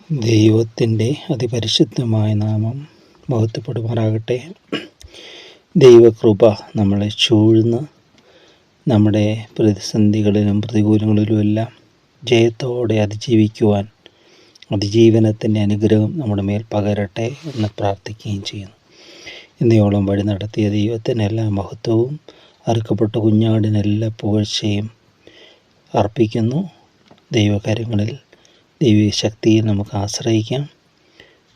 ദൈവത്തിൻ്റെ അതിപരിശുദ്ധമായ നാമം മഹത്വപ്പെടുമാറാകട്ടെ. ദൈവകൃപ നമ്മളെ ചൂഴ്ന്ന് നമ്മുടെ പ്രതിസന്ധികളിലും പ്രതികൂലങ്ങളിലുമെല്ലാം ജയത്തോടെ അതിജീവിക്കുവാൻ അതിജീവനത്തിൻ്റെ അനുഗ്രഹം നമ്മുടെ മേൽ പകരട്ടെ എന്ന് പ്രാർത്ഥിക്കുകയും ചെയ്യുന്നു. ഇന്നയോളം വഴി നടത്തിയ ദൈവത്തിന് എല്ലാ മഹത്വവും, അറുക്കപ്പെട്ട കുഞ്ഞാടിനെല്ലാ പുകഴ്ചയും അർപ്പിക്കുന്നു. ദൈവകരങ്ങളിൽ ദൈവിക ശക്തിയിൽ നമുക്ക് ആശ്രയിക്കാം,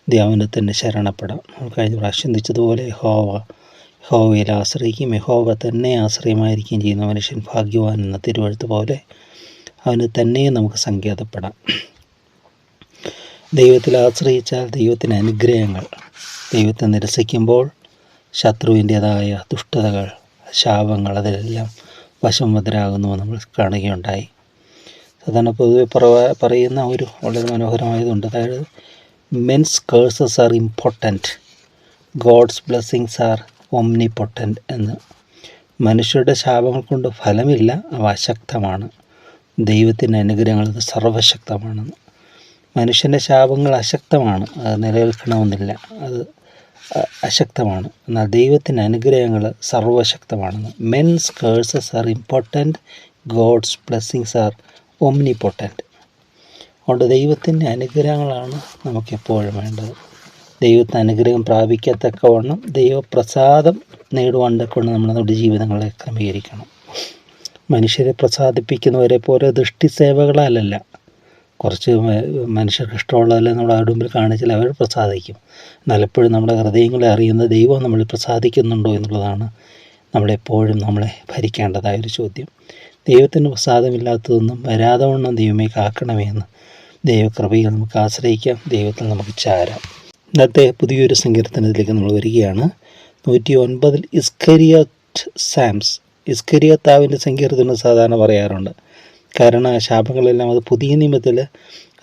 ധ്യാനത്തിൻ്റെ ശരണപ്പെടാം. നമ്മൾ കഴിഞ്ഞ പ്രാവശ്യം ചിന്തിച്ചതുപോലെ യഹോവയിൽ ആശ്രയിക്കും, യഹോവ തന്നെ ആശ്രയമായിരിക്കുകയും ചെയ്യുന്ന മനുഷ്യൻ ഭാഗ്യവാൻ എന്ന തിരുവെഴുത്ത് പോലെ അവന് തന്നെ നമുക്ക് സങ്കേതപ്പെടാം. ദൈവത്തിൽ ആശ്രയിച്ചാൽ ദൈവത്തിൻ്റെ അനുഗ്രഹങ്ങൾ, ദൈവത്തെ നിരസിക്കുമ്പോൾ ശത്രുവിൻ്റേതായ ദുഷ്ടതകൾ, ശാപങ്ങൾ അതിലെല്ലാം വശംവദരാകുന്നു നമ്മൾ കാണുകയുണ്ടായി. സാധാരണ പൊതുവെ പറയുന്ന ഒരു വളരെ മനോഹരമായതുണ്ട്. അതായത് men's curses are important, God's blessings are omnipotent എന്ന്. മനുഷ്യരുടെ ശാപങ്ങൾ കൊണ്ട് ഫലമില്ല, അവ അശക്തമാണ്. ദൈവത്തിൻ്റെ അനുഗ്രഹങ്ങൾ അത് സർവശക്തമാണെന്ന്. മനുഷ്യൻ്റെ ശാപങ്ങൾ അശക്തമാണ്, അത് നിലനിൽക്കണമെന്നില്ല, അത് അശക്തമാണ്. എന്നാൽ ദൈവത്തിൻ്റെ അനുഗ്രഹങ്ങൾ സർവശക്തമാണെന്ന്. Men's curses are important, God's blessings are omnipotent. അതുകൊണ്ട് ദൈവത്തിൻ്റെ അനുഗ്രഹങ്ങളാണ് നമുക്കെപ്പോഴും വേണ്ടത്. ദൈവത്തെ അനുഗ്രഹം പ്രാപിക്കത്തക്കവണ്ണം ദൈവപ്രസാദം നേടുവാൻ കൊണ്ട് നമ്മൾ നമ്മുടെ ജീവിതങ്ങളെ ക്രമീകരിക്കണം. മനുഷ്യരെ പ്രസാദിപ്പിക്കുന്നവരെ പോലെ ദൃഷ്ടിസേവകളല്ല, കുറച്ച് മനുഷ്യർക്ക് ഇഷ്ടമുള്ളതെല്ലാം നമ്മുടെ അവരുടെ മുമ്പിൽ കാണിച്ചാൽ അവർ പ്രസാദിക്കും. എന്നാൽ എപ്പോഴും നമ്മുടെ ഹൃദയങ്ങളെ അറിയുന്ന ദൈവം നമ്മളിൽ പ്രസാദിക്കുന്നുണ്ടോ എന്നുള്ളതാണ് നമ്മളെപ്പോഴും നമ്മളെ ഭരിക്കേണ്ടതായൊരു ചോദ്യം. ദൈവത്തിന് പ്രസാദമില്ലാത്തതൊന്നും വരാതെ വണ്ണം ദൈവമേ കാക്കണമേ എന്ന് ദൈവകൃപയിൽ നമുക്ക് ആശ്രയിക്കാം, ദൈവത്തിൽ നമുക്ക് ചാരാം. ഇന്നത്തെ പുതിയൊരു സങ്കീർത്തനത്തിലേക്ക് നമ്മൾ വരികയാണ്. 109 ഇസ്കരിയോത്ത് സാംസ്. ഇസ്കരിയോത്താവിൻ്റെ സങ്കീർത്തനം സാധാരണ പറയാറുണ്ട്. കാരണം ആ ശാപങ്ങളെല്ലാം അത് പുതിയ നിയമത്തിൽ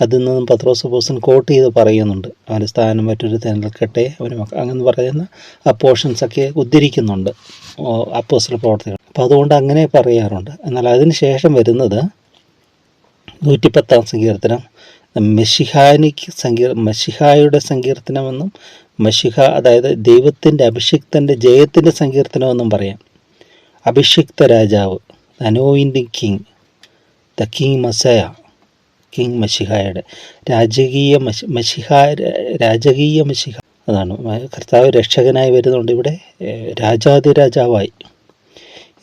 അതിൽ നിന്നും പത്രോസ് അപ്പോസ്തലൻ കോട്ട് ചെയ്ത് പറയുന്നുണ്ട്. അവൻ്റെ സ്ഥാനം മറ്റൊരു നിൽക്കട്ടെ, അവന് അങ്ങനെ പറയുന്ന ആ പോർഷൻസൊക്കെ ഉദ്ധരിക്കുന്നുണ്ട് അപ്പോസ്തല പ്രവർത്തികൾ. അപ്പോൾ അതുകൊണ്ട് അങ്ങനെ പറയാറുണ്ട്. എന്നാൽ അതിന് ശേഷം വരുന്നത് 110 സങ്കീർത്തനം മെശിഹായുടെ സങ്കീർത്തനമെന്നും, അതായത് ദൈവത്തിൻ്റെ അഭിഷിക്തൻ്റെ ജയത്തിൻ്റെ സങ്കീർത്തനമെന്നും പറയാം. അഭിഷിക്ത രാജാവ്, anointing king, the king messiah, king മശിഹായുടെ രാജകീയ മശിഹ, അതാണ് കർത്താവ് രക്ഷകനായി വരുന്നുണ്ട് ഇവിടെ, രാജാതിരാജാവായി.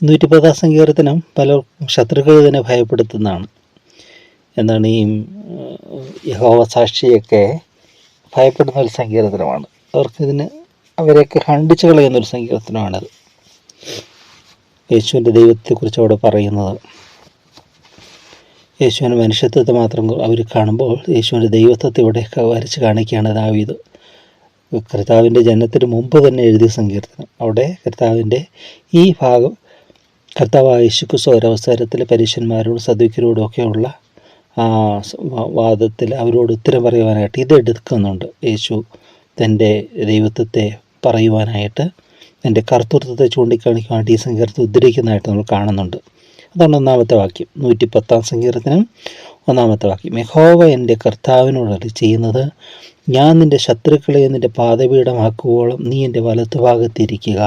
110 സങ്കീർത്തനം പലർക്കും ശത്രുക്കൾ തന്നെ ഭയപ്പെടുത്തുന്നതാണ്. എന്താണ് ഈ യഹോവ സാക്ഷിയൊക്കെ ഭയപ്പെടുന്ന ഒരു സങ്കീർത്തനമാണ്. അവരെയൊക്കെ ഖണ്ഡിച്ചു കളയുന്നൊരു സങ്കീർത്തനമാണത്. യേശുവിൻ്റെ ദൈവത്തെക്കുറിച്ച് അവിടെ പറയുന്നത്, യേശുവിൻ്റെ മനുഷ്യത്വത്തെ മാത്രം അവർ കാണുമ്പോൾ യേശുവിൻ്റെ ദൈവത്വത്തെ ഇവിടെ വരച്ച് കാണിക്കുകയാണ് ദാവീദ്. കർത്താവിൻ്റെ ജനനത്തിന് മുമ്പ് തന്നെ എഴുതിയ സങ്കീർത്തനം. അവിടെ കർത്താവിൻ്റെ ഈ ഭാഗം കർത്താവായ യേശുക്രിസ്തു ഒരവസരത്തിൽ പരീശന്മാരോടും സദൂക്യരോടും ഒക്കെയുള്ള വാദത്തിൽ അവരോട് ഉത്തരം പറയുവാനായിട്ട് ഇതെടുക്കുന്നുണ്ട്. യേശു തൻ്റെ ദൈവത്വത്തെ പറയുവാനായിട്ട്, തൻ്റെ കർത്തൃത്വത്തെ ചൂണ്ടിക്കാണിക്കുവാനായിട്ട് ഈ സങ്കീർത്തനം ഉദ്ധരിക്കുന്നതായിട്ട് നമ്മൾ കാണുന്നുണ്ട്. അതാണ് 1-ാമത്തെ വാക്യം. 110 സങ്കീർത്തനം 1-ാമത്തെ വാക്യം. യഹോവ എൻ്റെ കർത്താവിനോട് ചെയ്യുന്നത്, ഞാൻ നിൻ്റെ ശത്രുക്കളെ നിൻ്റെ പാദപീഠമാക്കുവോളം നീ എൻ്റെ വലത്തുഭാഗത്തിരിക്കുക.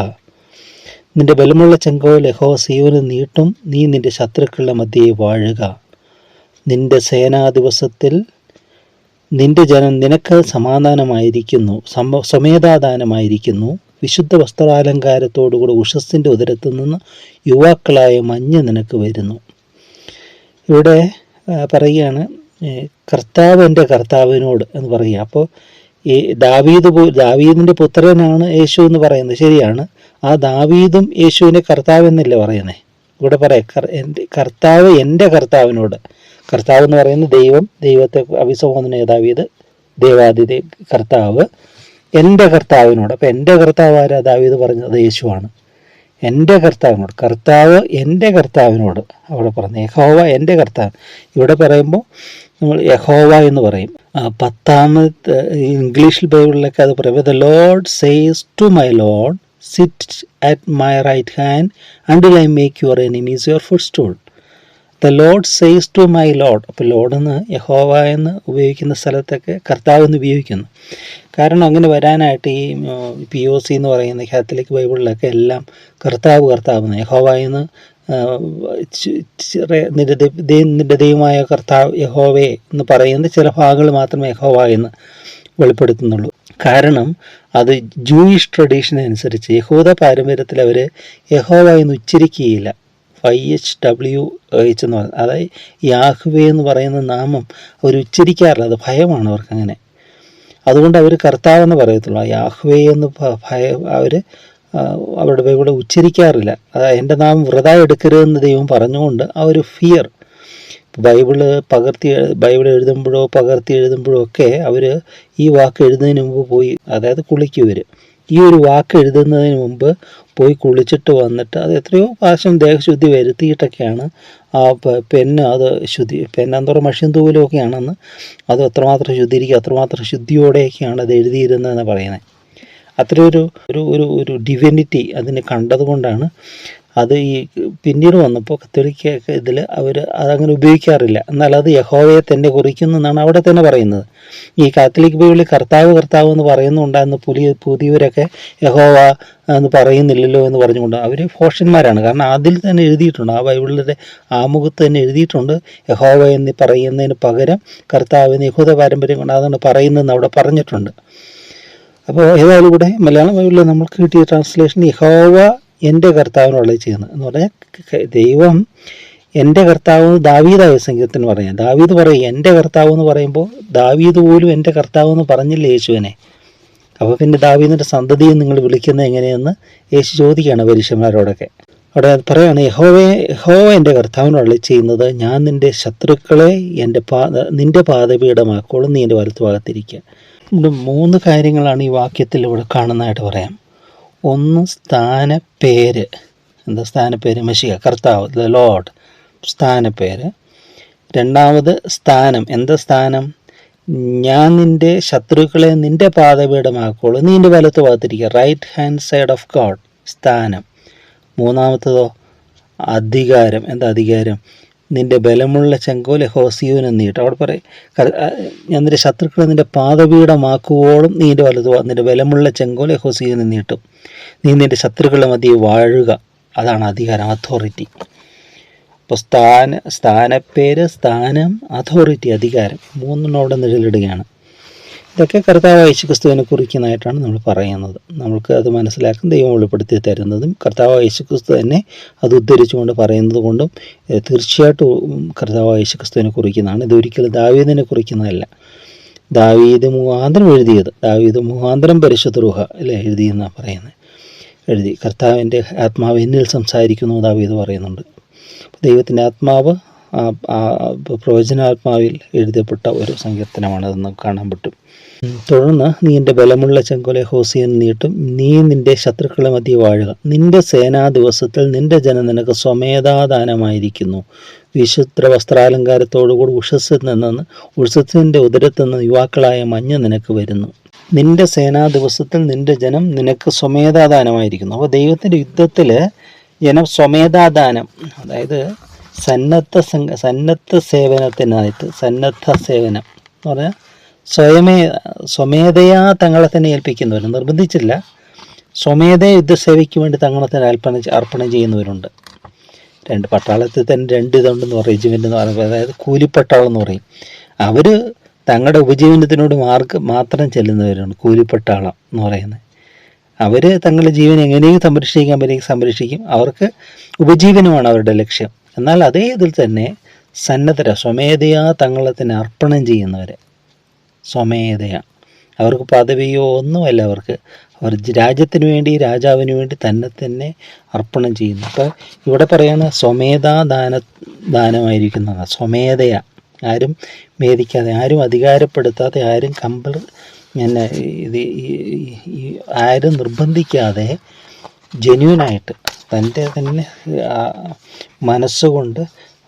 നിൻ്റെ ബലമുള്ള ചെങ്കോൽ യഹോവ സീയോനിൽ നീട്ടും, നീ നിൻ്റെ ശത്രുക്കളുടെ മധ്യേ വാഴുക. നിൻ്റെ സേനാദിവസത്തിൽ നിൻ്റെ ജനം നിനക്ക് സമാധാനമായിരിക്കുന്നു, സമേതാദാനമായിരിക്കുന്നു. വിശുദ്ധ വസ്ത്രാലങ്കാരത്തോടുകൂടി ഉഷസ്സിൻ്റെ ഉദരത്തിൽ നിന്ന് യുവാക്കളായ മഞ്ഞ് നിനക്ക് വരുന്നു. ഇവിടെ പറയുകയാണ് കർത്താവ് എൻ്റെ കർത്താവിനോട് എന്ന് പറയുക. അപ്പോൾ ഈ ദാവീദിൻ്റെ പുത്രനാണ് യേശു എന്ന് പറയുന്നത് ശരിയാണ്. ആ ദാവീദും യേശുവിനെ കർത്താവ് എന്നല്ലേ പറയുന്നത്. ഇവിടെ പറയാം കർത്താവ് എൻ്റെ കർത്താവിനോട്. കർത്താവ് എന്ന് പറയുന്നത് ദൈവത്തെ അഭിസംബോധന ദാവീദ്, കർത്താവ് എൻ്റെ കർത്താവിനോട്. അപ്പം എൻ്റെ കർത്താവ് ആരാ? ദാവീദ് പറഞ്ഞത് യേശുവാണ്. എൻ്റെ കർത്താവിനോട്, കർത്താവ് എൻ്റെ കർത്താവിനോട് അവിടെ പറഞ്ഞു. യഹോവ എൻ്റെ കർത്താവ്. ഇവിടെ പറയുമ്പോൾ നമ്മൾ യഹോവ എന്ന് പറയും. 10ാമത്തെ ഇംഗ്ലീഷിൽ ബൈബിളിലൊക്കെ അത് പറയുമ്പോൾ the Lord says to my Lord sit at my right hand until I make your enemies your footstool. The Lord says to my Lord. അപ്പോൾ ലോഡ് എന്ന് യഹോവ എന്ന് ഉപയോഗിക്കുന്ന സ്ഥലത്തൊക്കെ കർത്താവ് എന്ന് ഉപയോഗിക്കുന്നു. കാരണം അങ്ങനെ വരാനായിട്ട് ഈ POC എന്ന് പറയുന്ന കാത്തലിക് ബൈബിളിലൊക്കെ എല്ലാം കർത്താവ് കർത്താവ് യഹോവ എന്ന് നിന്റെ ദൈവമായ കർത്താവ് യഹോവേ എന്ന് പറയുന്ന ചില ഭാഗങ്ങൾ മാത്രമേ യഹോവ എന്ന് വെളിപ്പെടുത്തുന്നുള്ളൂ. കാരണം അത് ജൂയിഷ് ട്രഡീഷൻ അനുസരിച്ച് യഹൂദ പാരമ്പര്യത്തിൽ അവർ യഹോവ എന്ന് ഉച്ചരിക്കുകയില്ല. YHWH എന്ന് പറയുന്നത്, അതായത് യാഹ്വേ എന്ന് പറയുന്ന നാമം അവർ ഉച്ചരിക്കാറില്ല. അത് ഭയമാണ് അവർക്കങ്ങനെ. അതുകൊണ്ട് അവർ കർത്താവെന്ന് പറയത്തുള്ളൂ. യാഹ്വേ എന്ന് അവർ അവരുടെ ബൈബിളെ ഉച്ചരിക്കാറില്ല. അതായത് എൻ്റെ നാമം വൃഥാ എടുക്കരുതെന്ന് ദൈവം പറഞ്ഞുകൊണ്ട് ആ ഒരു ഫിയർ. ബൈബിൾ എഴുതുമ്പോഴോ പകർത്തി എഴുതുമ്പോഴോ ഒക്കെ അവർ ഈ വാക്ക് എഴുതുന്നതിന് മുമ്പ് പോയി, അതായത് കുളിക്കും ഈ ഒരു വാക്ക് എഴുതുന്നതിന് മുമ്പ് പോയി കുളിച്ചിട്ട് വന്നിട്ട് അത് എത്രയോ പ്രാവശ്യം ദേഹശുദ്ധി വരുത്തിയിട്ടൊക്കെയാണ് ആ പെന്നെന്തോറും മഷിയും തൂവലും ഒക്കെയാണെന്ന് അത് അത്രമാത്രം ശുദ്ധീകരിക്കുക, അത്രമാത്രം ശുദ്ധിയോടെയൊക്കെയാണ് അത് എഴുതിയിരുന്നതെന്ന് പറയുന്നത്. അത്രയൊരു ഒരു ഡിവിനിറ്റി അതിന് കണ്ടതുകൊണ്ടാണ് അത് ഈ പിന്നീട് വന്നപ്പോൾ കത്തോലിക്ക ഇതിൽ അവർ അതങ്ങനെ ഉപയോഗിക്കാറില്ല. എന്നാൽ അത് യഹോവയെ തന്നെ കുറിക്കുന്നു എന്നാണ് അവിടെ തന്നെ പറയുന്നത്. ഈ കാത്തലിക് ബൈബിളിൽ കർത്താവ് എന്ന് പറയുന്നുണ്ടാകുന്ന പുതിയവരൊക്കെ യഹോവ എന്ന് പറയുന്നില്ലല്ലോ എന്ന് പറഞ്ഞുകൊണ്ട് അവർ ഫോഷന്മാരാണ്. കാരണം അതിൽ തന്നെ എഴുതിയിട്ടുണ്ട്, ആ ബൈബിളിൻ്റെ ആമുഖത്ത് തന്നെ എഴുതിയിട്ടുണ്ട് യഹോവ എന്ന് പറയുന്നതിന് പകരം കർത്താവ് എന്ന് യഹൂദ പാരമ്പര്യം കൊണ്ട് അതാണ് പറയുന്നതെന്ന് അവിടെ പറഞ്ഞിട്ടുണ്ട്. അപ്പോൾ ഏതായാലും ഇവിടെ മലയാളം ബൈബിളിൽ നമുക്ക് കിട്ടിയ ട്രാൻസ്ലേഷൻ യഹോവ എൻ്റെ കർത്താവിനുള്ള ചെയ്യുന്നത് എന്ന് പറഞ്ഞാൽ ദൈവം എൻ്റെ കർത്താവ് ദാവീദായ സംഗീതത്തിന് പറയാം. ദാവീദ് പറയും എൻ്റെ കർത്താവ് എന്ന് പറയുമ്പോൾ ദാവീദ് പോലും എൻ്റെ കർത്താവ് എന്ന് പറഞ്ഞില്ല യേശുവിനെ. അപ്പോൾ പിന്നെ ദാവീദിൻ്റെ സന്തതിയെ നിങ്ങൾ വിളിക്കുന്നത് എങ്ങനെയെന്ന് യേശു ചോദിക്കുകയാണ് പരീക്ഷന്മാരോടൊക്കെ. അവിടെ പറയാണ് യഹോവ എൻ്റെ കർത്താവിനുള്ള ചെയ്യുന്നത്, ഞാൻ നിൻ്റെ ശത്രുക്കളെ നിൻ്റെ പാദപീഠമാക്കോളും, നീ എൻ്റെ വലത്തു ഭാഗത്തിരിക്കുക. ഇവിടെ 3 കാര്യങ്ങളാണ് ഈ വാക്യത്തിൽ ഇവിടെ കാണുന്നതായിട്ട് പറയാം. ഒന്ന് സ്ഥാനപ്പേര്. എന്താ സ്ഥാനപ്പേര്? മെശിഹ, കർത്താവ്, ദ ലോർഡ്, സ്ഥാനപ്പേര്. രണ്ടാമത് സ്ഥാനം. എന്താ സ്ഥാനം? ഞാൻ നിൻ്റെ ശത്രുക്കളെ നിൻ്റെ പാദപീഠമാക്കോളൂ, നീ എൻ്റെ വലത്ത് ഭാഗത്തിരിക്കുക, right hand side of God, സ്ഥാനം. മൂന്നാമത്തതോ അധികാരം. എന്താ അധികാരം? നിൻ്റെ ബലമുള്ള ചെങ്കോൽ യഹോവ നീട്ട്. അവിടെ പറയും ഞാൻ നിൻ്റെ ശത്രുക്കളെ നിൻ്റെ പാദപീഠമാക്കുവോളും നീ എൻ്റെ നിൻ്റെ ബലമുള്ള ചെങ്കോൽ യഹോവ നീട്ടും, നീ നിൻ്റെ ശത്രുക്കളുടെ മധ്യേ വാഴുക. അതാണ് അധികാരം, അതോറിറ്റി. അപ്പോൾ സ്ഥാനപ്പേര്, സ്ഥാനം, അതോറിറ്റി, അധികാരം, 3 അവിടെ നിഴലിടുകയാണ്. ഇതൊക്കെ കർത്താവ് യേശുക്രിസ്തുവിനെ കുറിക്കുന്നതായിട്ടാണ് നമ്മൾ പറയുന്നത്. നമുക്ക് അത് മനസ്സിലാക്കാൻ ദൈവം വെളിപ്പെടുത്തി തരുന്നതും കർത്താവ് യേശുക്രിസ്തു തന്നെ അത് ഉദ്ധരിച്ചുകൊണ്ട് പറയുന്നത് കൊണ്ടും തീർച്ചയായിട്ടും കർത്താവ് യേശുക്രിസ്തുവിനെ കുറിക്കുന്നതാണ്. ഇതൊരിക്കലും ദാവീദിനെ കുറിക്കുന്നതല്ല. ദാവീദ് മുഖാന്തരം എഴുതിയത്, ദാവീദ് മുഖാന്തരം പരിശുദ്ധ റൂഹ അല്ലേ എഴുതിയെന്നാണ് പറയുന്നത്. കർത്താവിൻ്റെ ആത്മാവ് എന്നിൽ സംസാരിക്കുന്നു ദാവീദ് പറയുന്നുണ്ട്. ദൈവത്തിൻ്റെ ആത്മാവ് പ്രവചനാത്മാവിൽ എഴുതപ്പെട്ട ഒരു സങ്കീർത്തനമാണതെന്ന് കാണാൻ പറ്റും. തുടർന്ന് നീ എൻ്റെ ബലമുള്ള ചെങ്കോൽ യഹോവ നീട്ടും, നീ നിൻ്റെ ശത്രുക്കളെ മധ്യേ വാഴുക, നിൻ്റെ സേനാ ദിവസത്തിൽ നിൻ്റെ ജനം നിനക്ക് സ്വമേധാദാനമായിരിക്കുന്നു, വിശുദ്ധ വസ്ത്രാലങ്കാരത്തോടുകൂടി ഉഷസ്സിൻ്റെ ഉദരത്തിൽ നിന്ന് യുവാക്കളായ മഞ്ഞ് നിനക്ക് വരുന്നു. നിൻ്റെ സേനാ ദിവസത്തിൽ നിൻ്റെ ജനം നിനക്ക് സ്വമേധാദാനമായിരിക്കുന്നു. അപ്പോൾ ദൈവത്തിൻ്റെ യുദ്ധത്തിൽ ജനം സ്വമേധാദാനം, അതായത് സന്നദ്ധ സേവനത്തിനായിട്ട്, സന്നദ്ധ സേവനം എന്ന് പറഞ്ഞാൽ സ്വമേധയാ തങ്ങളെ തന്നെ ഏൽപ്പിക്കുന്നവർ, നിർബന്ധിച്ചില്ല, സ്വമേധയ യുദ്ധസേവയ്ക്ക് വേണ്ടി തങ്ങളെ തന്നെ അർപ്പണം ചെയ്യുന്നവരുണ്ട്. പട്ടാളത്തിൽ തന്നെ 2 ഇതുണ്ടെന്ന് പറയും, റെജിമെൻ്റ് എന്ന് പറയുമ്പോൾ, അതായത് കൂലിപ്പട്ടാളം എന്ന് പറയും. അവർ തങ്ങളുടെ ഉപജീവനത്തിനോട് മാത്രം ചെല്ലുന്നവരാണ് കൂലിപ്പട്ടാളം എന്ന് പറയുന്നത്. അവർ തങ്ങളുടെ ജീവൻ എങ്ങനെയും സംരക്ഷിക്കാൻ പറ്റുമെങ്കിൽ സംരക്ഷിക്കും, അവർക്ക് ഉപജീവനമാണ് അവരുടെ ലക്ഷ്യം. എന്നാൽ അതേ ഇതിൽ തന്നെ സ്വമേധയാ തങ്ങളെ തന്നെ അർപ്പണം ചെയ്യുന്നവരെ, സ്വമേധയാ, അവർക്ക് പദവിയോ ഒന്നുമല്ല, അവർ രാജ്യത്തിന് വേണ്ടി, രാജാവിന് വേണ്ടി തന്നെ അർപ്പണം ചെയ്യുന്നു. അപ്പോൾ ഇവിടെ പറയുന്ന ദാനമായിരിക്കുന്നതാണ്, സ്വമേധയാ, ആരും മേധിക്കാതെ, ആരും അധികാരപ്പെടുത്താതെ, ആരും ആരും നിർബന്ധിക്കാതെ ജെന്യൂനായിട്ട് തൻ്റെ തന്നെ മനസ്സുകൊണ്ട്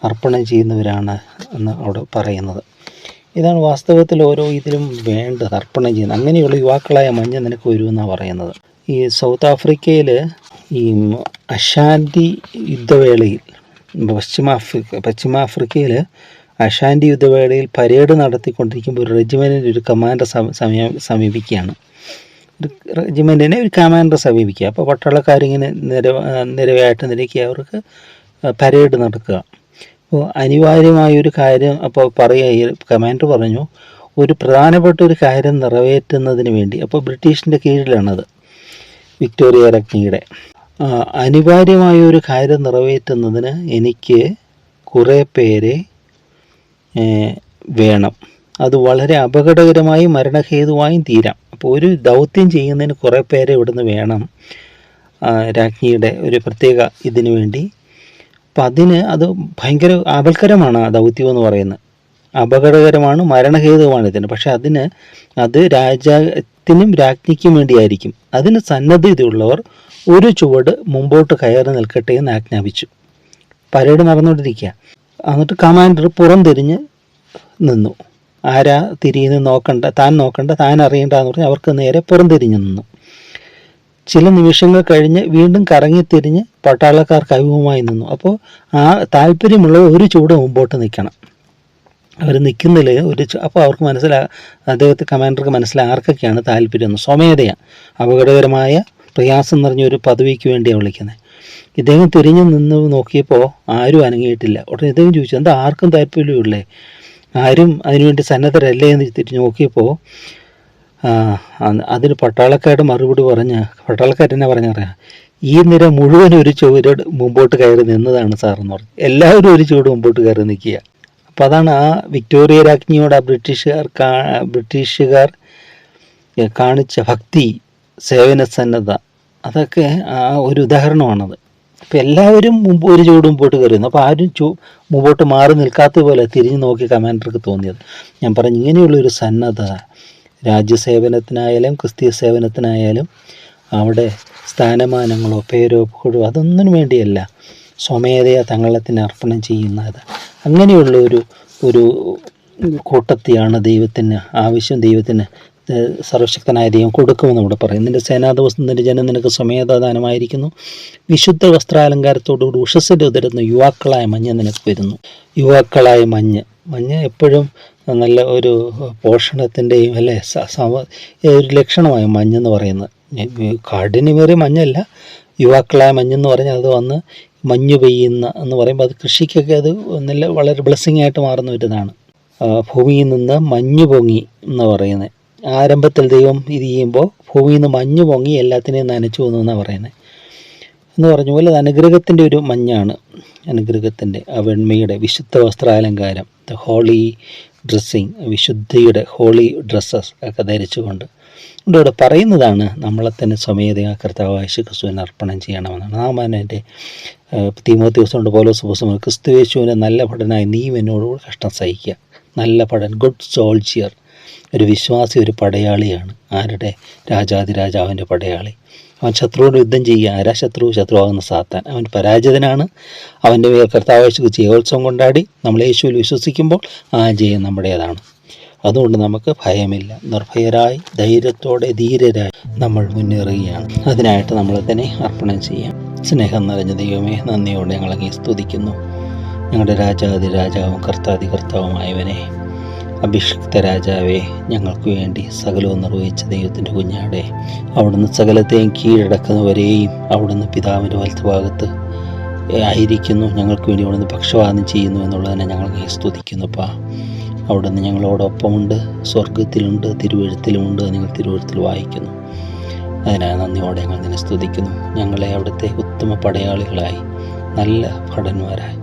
അർപ്പണം ചെയ്യുന്നവരാണ് എന്ന് അവിടെ പറയുന്നത്. ഇതാണ് വാസ്തവത്തിൽ ഓരോ ഇതിലും വേണ്ടത്, അർപ്പണം ചെയ്യുന്നത്. അങ്ങനെയുള്ള യുവാക്കളായ മഞ്ഞ് നിനക്ക് വരുമെന്നാണ് പറയുന്നത്. ഈ സൗത്ത് ആഫ്രിക്കയിൽ ഈ അഷാന്തി യുദ്ധവേളയിൽ പശ്ചിമാഫ്രിക്കയിൽ അഷാൻഡി യുദ്ധവേളയിൽ പരേഡ് നടത്തിക്കൊണ്ടിരിക്കുമ്പോൾ ഒരു റെജിമെൻറ്റിൻ്റെ ഒരു കമാൻഡർ സമീപിക്കുകയാണ്. റെജിമെൻറ്റിനെ ഒരു കമാൻഡർ സമീപിക്കുക. അപ്പോൾ പട്ടാളക്കാരിങ്ങനെ നിരവയായിട്ട് നിരക്കി അവർക്ക് പരേഡ് നടക്കുക. അപ്പോൾ അനിവാര്യമായൊരു കാര്യം അപ്പോൾ പറയുക, ഈ കമാൻഡർ പറഞ്ഞു, ഒരു പ്രധാനപ്പെട്ട ഒരു കാര്യം നിറവേറ്റുന്നതിന് വേണ്ടി, അപ്പോൾ ബ്രിട്ടീഷിൻ്റെ കീഴിലാണത്, വിക്ടോറിയ രാജ്ഞിയുടെ, അനിവാര്യമായൊരു കാര്യം നിറവേറ്റുന്നതിന് എനിക്ക് കുറേ പേരെ വേണം. അത് വളരെ അപകടകരമായും മരണഹേതുവായും തീരാം. അപ്പോൾ ഒരു ദൗത്യം ചെയ്യുന്നതിന് കുറേ പേരെ ഇവിടുന്ന് വേണം, രാജ്ഞിയുടെ ഒരു പ്രത്യേക ഇതിനു വേണ്ടി. അപ്പം അത് ഭയങ്കര ആപൽക്കരമാണ് ആ ദൗത്യം എന്ന് പറയുന്നത്, അപകടകരമാണ്, മരണഹേതുവാണ് ഇതിന്. പക്ഷെ അത് രാജ്യത്തിനും രാജ്ഞിക്കും വേണ്ടിയായിരിക്കും. അതിന് സന്നദ്ധതയുള്ളവർ ഒരു ചുവട് മുമ്പോട്ട് കയറി നിൽക്കട്ടെ എന്ന് ആജ്ഞാപിച്ചു. പരേഡ് നടന്നുകൊണ്ടിരിക്കുക. എന്നിട്ട് കമാൻഡർ പുറംതിരിഞ്ഞ് നിന്നു. ആരാ തിരിയുന്ന നോക്കണ്ട, താൻ അറിയണ്ട എന്ന് പറഞ്ഞ് അവർക്ക് നേരെ പുറംതിരിഞ്ഞ് നിന്നു. ചില നിമിഷങ്ങൾ കഴിഞ്ഞ് വീണ്ടും കറങ്ങിത്തിരിഞ്ഞ് പട്ടാളക്കാർ കൈവുമായി നിന്നു. അപ്പോൾ ആ താല്പര്യമുള്ളവർ ഒരു ചൂട് മുമ്പോട്ട് നിൽക്കണം. അവർ നിൽക്കുന്നില്ല അപ്പോൾ അവർക്ക് അദ്ദേഹത്തെ കമാൻഡർക്ക് ആർക്കൊക്കെയാണ് താല്പര്യം. സ്വമേധയാണ്, അപകടകരമായ പ്രയാസം നിറഞ്ഞൊരു പദവിക്ക് വേണ്ടിയാണ് വിളിക്കുന്നത്. ഇദ്ദേഹം തിരിഞ്ഞു നിന്ന് നോക്കിയപ്പോൾ ആരും അനങ്ങിയിട്ടില്ല. ഉടനെ ഇദ്ദേഹം ചോദിച്ചു, എന്താ ആർക്കും താല്പര്യമില്ലേ, ആരും അതിനുവേണ്ടി സന്നദ്ധരല്ലേ എന്ന് തിരിഞ്ഞ് നോക്കിയപ്പോൾ അതിന് പട്ടാളക്കാരുടെ മറുപടി പട്ടാളക്കാരെന്നെ പറഞ്ഞറിയാം, ഈ നിര മുഴുവൻ ഒരു ചുവട് മുമ്പോട്ട് കയറി നിന്നതാണ് സാറെന്ന് പറഞ്ഞു. എല്ലാവരും ഒരു ചുവട് മുമ്പോട്ട് കയറി നിൽക്കുക. അപ്പോൾ അതാണ് ആ വിക്ടോറിയ രാജ്ഞിയോട് ബ്രിട്ടീഷുകാർ കാണിച്ച ഭക്തി, സേവന സന്നദ്ധ, അതൊക്കെ ആ ഒരു ഉദാഹരണമാണത്. അപ്പോൾ എല്ലാവരും ഒരു ചുവട് മുമ്പോട്ട് കയറിയിരുന്നു. അപ്പോൾ ആരും മുമ്പോട്ട് മാറി നിൽക്കാത്ത പോലെ തിരിഞ്ഞു നോക്കി കമാൻഡർക്ക് തോന്നിയത്. ഞാൻ പറഞ്ഞു, ഇങ്ങനെയുള്ളൊരു സന്നദ്ധത രാജ്യസേവനത്തിനായാലും ക്രിസ്തീയ സേവനത്തിനായാലും അവിടെ സ്ഥാനമാനങ്ങളോ പേരോ പുകഴോ അതൊന്നിനു വേണ്ടിയല്ല, സ്വമേധയാ തങ്ങളത്തിന് അർപ്പണം ചെയ്യുന്നത്. അങ്ങനെയുള്ള ഒരു കൂട്ടത്തെയാണ് ദൈവത്തിന് ആവശ്യം. ദൈവത്തിന് സർവശക്തനായ ദൈവം കൊടുക്കുമെന്ന് ഇവിടെ പറയും. നിൻ്റെ സേനാദിവസം നിൻ്റെ ജനം നിനക്ക് സ്വമേധാദാനമായിരിക്കുന്നു. വിശുദ്ധ വസ്ത്രാലങ്കാരത്തോടുകൂടി ഉഷസ്സിൻ്റെ ഉതരുന്ന യുവാക്കളായ മഞ്ഞ് നിനക്ക് വരുന്നു. യുവാക്കളായ മഞ്ഞ് എപ്പോഴും നല്ല ഒരു പോഷണത്തിൻ്റെയും അല്ലേ ഒരു ലക്ഷണമായ മഞ്ഞെന്ന് പറയുന്നത്. കാടിനുമേറിയ മഞ്ഞല്ല, യുവാക്കളായ മഞ്ഞെന്ന് പറഞ്ഞാൽ അത് വന്ന് മഞ്ഞ് പെയ്യുന്ന എന്ന് പറയുമ്പോൾ അത് കൃഷിക്കൊക്കെ അത് നല്ല വളരെ ബ്ലെസ്സിങ് ആയിട്ട് മാറുന്ന ഒരിതാണ്. ഭൂമിയിൽ നിന്ന് മഞ്ഞ് പൊങ്ങി എന്ന് പറയുന്നത്. ആരംഭത്തിൽ ദൈവം ഇത് ചെയ്യുമ്പോൾ ഭൂമിയിൽ നിന്ന് മഞ്ഞ് പൊങ്ങി എല്ലാത്തിനെയും നനച്ചു എന്നാണ് പറയുന്നത്. എന്ന് പറഞ്ഞ പോലെ അത് അനുഗ്രഹത്തിൻ്റെ ഒരു മഞ്ഞാണ്. അനുഗ്രഹത്തിൻ്റെ ആ വെണ്മയുടെ വിശുദ്ധ വസ്ത്രാലങ്കാരം, ദ ഹോളി ഡ്രസ്സിങ്, വിശുദ്ധിയുടെ ഹോളി ഡ്രസ്സസ് ഒക്കെ ധരിച്ചുകൊണ്ട് ഇവിടെ പറയുന്നതാണ് നമ്മളെ തന്നെ സ്വമേധയാ കർത്താവായ യേശുക്രിസ്തുവിന് അർപ്പണം ചെയ്യണമെന്നാണ്. നാമാൻ്റെ തീമോഥെയോസ് കൊണ്ട് പൗലോസ് ക്രിസ്തുയേശുവിൻ്റെ നല്ല ഭടനായി നീ എന്നോട് കഷ്ടം സഹിക്കുക. നല്ല ഭടൻ, ഗുഡ് സോൾജിയർ, ഒരു വിശ്വാസി, ഒരു പടയാളിയാണ്. ആരുടെ? രാജാതിരാജാവിൻ്റെ പടയാളി. അവൻ ശത്രുവിനോട് യുദ്ധം ചെയ്യുക. ആരാ ശത്രു? ശത്രുവാകുന്ന സാത്താൻ. അവൻ പരാജിതനാണ്. അവൻ്റെ മേൽ കർത്താവായ യേശുക്രിസ്തു ജയോത്സവം കൊണ്ടാടി. നമ്മൾ യേശുവിൽ വിശ്വസിക്കുമ്പോൾ ആ ജയം നമ്മുടേതാണ്. അതുകൊണ്ട് നമുക്ക് ഭയമില്ല. നിർഭയരായി ധൈര്യത്തോടെ ധീരരായി നമ്മൾ മുന്നേറുകയാണ്. അതിനായിട്ട് നമ്മളെ തന്നെ അർപ്പണം ചെയ്യാം. സ്നേഹം നിറഞ്ഞ ദൈവമേ, നന്ദിയോടെ ഞങ്ങളങ്ങേ സ്തുതിക്കുന്നു. ഞങ്ങളുടെ രാജാവും കർത്താവുമായവനെ, അഭിഷിക്ത രാജാവേ, ഞങ്ങൾക്ക് വേണ്ടി സകലവും നിർവഹിച്ച ദൈവത്തിൻ്റെ കുഞ്ഞാടെ, അവിടുന്ന് സകലത്തെയും കീഴടക്കുന്നവരെയും അവിടുന്ന് പിതാവിൻ്റെ വലത്തുഭാഗത്ത് ആയിരിക്കുന്നു. ഞങ്ങൾക്ക് വേണ്ടി അവിടുന്ന് പക്ഷപാതം ചെയ്യുന്നു എന്നുള്ളതിനെ ഞങ്ങൾ സ്തുതിക്കുന്നുപ്പാ. അവിടുന്ന് ഞങ്ങളോടൊപ്പമുണ്ട്, സ്വർഗത്തിലുണ്ട്, തിരുവെഴുത്തിലുമുണ്ട്. നിങ്ങൾ തിരുവെഴുത്തിൽ വായിക്കുന്നു. അതിനായി നന്ദിയോടെ ഞങ്ങൾ നിന്നെ സ്തുതിക്കുന്നു. ഞങ്ങളെ അവിടുത്തെ ഉത്തമ പടയാളികളായി, നല്ല ഭടന്മാരായി,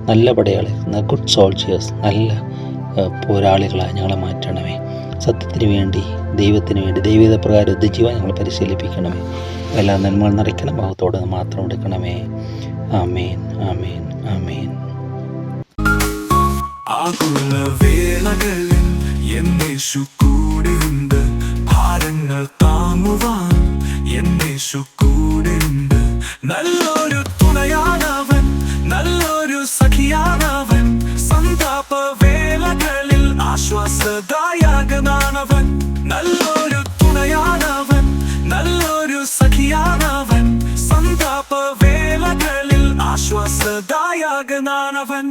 നല്ല പടയാളികൾ, ഗുഡ് സോൾജിയേഴ്സ്, നല്ല പോരാളികളായി ഞങ്ങളെ മാറ്റണമേ. സത്യത്തിന് വേണ്ടി, ദൈവത്തിന് വേണ്ടി, ദൈവീത പ്രകാരം യുദ്ധം ചെയ്യുവാൻ ഞങ്ങളെ പരിശീലിപ്പിക്കണമേ. എല്ലാ നന്മകൾ നിറയ്ക്കണം, ഭാവത്തോടെ മാത്രം എടുക്കണമേ. ആമേൻ, ആമേൻ, ആമേൻ. ആകുലവേളകളിൽ എന്നേശു കൂടെയുണ്ട്, ഭാരങ്ങൾ താങ്ങുവാൻ എന്നേശു കൂടെയുണ്ട്. നല്ലൊരു തുണയാണവൻ, നല്ലൊരു സഖിയാണവൻ, സന്താപവേളകളിൽ ആശ്വാസദായകനാണവൻ. നല്ലൊരു തുണയാണവൻ, നല്ലൊരു സഖിയാണവൻ, സന്താപവേളകളിൽ ആശ്വാസദായകനാണവൻ. തുണയാണവൻ